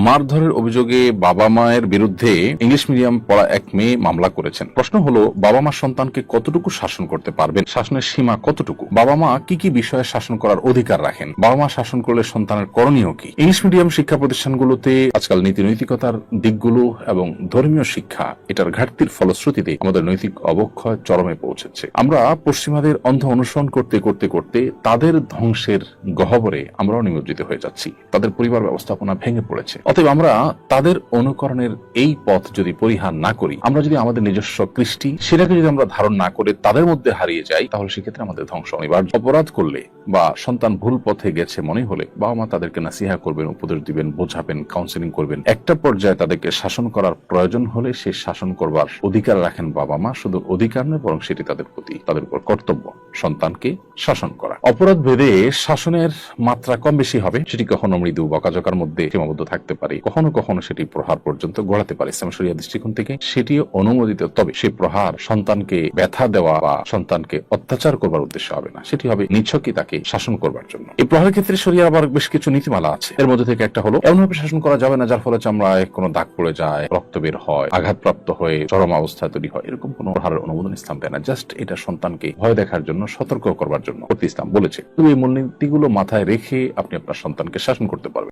মারধরের অভিযোগে বাবা মায়ের বিরুদ্ধে ইংলিশ মিডিয়াম পড়া এক মেয়ে মামলা করেছেন। প্রশ্ন হলো, বাবা মা সন্তানকে কতটুকু শাসন করতে পারবেন, শাসনের সীমা কতটুকু, বাবা মা কি কি বিষয়ে শাসন করার অধিকার রাখেন, বাবা মা শাসন করলে সন্তানের করণীয় কি। ইংলিশ মিডিয়াম শিক্ষা প্রতিষ্ঠানগুলোতে আজকাল নীতি নৈতিকতার দিকগুলো এবং ধর্মীয় শিক্ষা এটার ঘাটতির ফলশ্রুতিতে আমাদের নৈতিক অবক্ষয় চরমে পৌঁছেছে। আমরা পশ্চিমাদের অন্ধ অনুসরণ করতে করতে করতে তাদের ধ্বংসের গহ্বরে আমরাও নিমজ্জিত হয়ে যাচ্ছি। তাদের পরিবার ব্যবস্থাপনা ভেঙে পড়েছে। অতএব আমরা তাদের অনুকরণের এই পথ যদি পরিহার না করি, আমরা যদি আমাদের নিজস্ব কৃষ্টি সেটাকে যদি আমরা ধারণ না করে তাদের মধ্যে হারিয়ে যাই, তাহলে সেক্ষেত্রে আমাদের ধ্বংস অনিবার্য। অপরাধ করলে বা সন্তান ভুল পথে গেছে মনে হলে বাবা মা তাদেরকে নাসিহা করবেন, উপদেশ দিবেন, বোঝাবেন, কাউন্সিলিং করবেন। একটা পর্যায়ে তাদেরকে শাসন করার প্রয়োজন হলে সে শাসন করবার অধিকার রাখেন বাবা মা। শুধু অধিকার নয়, বরং সেটি তাদের প্রতি, তাদের উপর কর্তব্য সন্তানকে শাসন করা। অপরাধ ভেদে শাসনের মাত্রা কম বেশি হবে। সেটি কখনো মৃদু বকাঝকার মধ্যে সীমাবদ্ধ থাকতে পারে, কখনো কখনো সেটি প্রহার পর্যন্ত গড়াতে পারে। ইসলাম শরিয়া দৃষ্টিকোণ থেকে সেটিও অনুমোদিত, তবে সে প্রহার সন্তানকে ব্যথা দেওয়া বা সন্তানকে অত্যাচার করবার উদ্দেশ্য হবে না, সেটি হবে নিছকই তাকে শাসন করবার জন্য। এই প্রহারের ক্ষেত্রে শরিয়ার আবার বেশ কিছু নীতিমালা আছে। এর মধ্যে থেকে একটা হলো, এমনভাবে শাসন করা যাবে না যার ফলে চামড়ায় কোনো দাগ পড়ে যায়, রক্ত বের হয়, আঘাতপ্রাপ্ত হয়ে চরম অবস্থায় তৈরি হয়। এরকম কোনো প্রহারের অনুমোদন ইসলাম দেয় না। জাস্ট এটা সন্তানকে ভয় দেখার জন্য, সতর্ক করবার জন্য ইসলাম বলেছে। তবে এই মূলনীতিগুলো মাথায় রেখে আপনি আপনার সন্তানকে শাসন করতে পারবেন।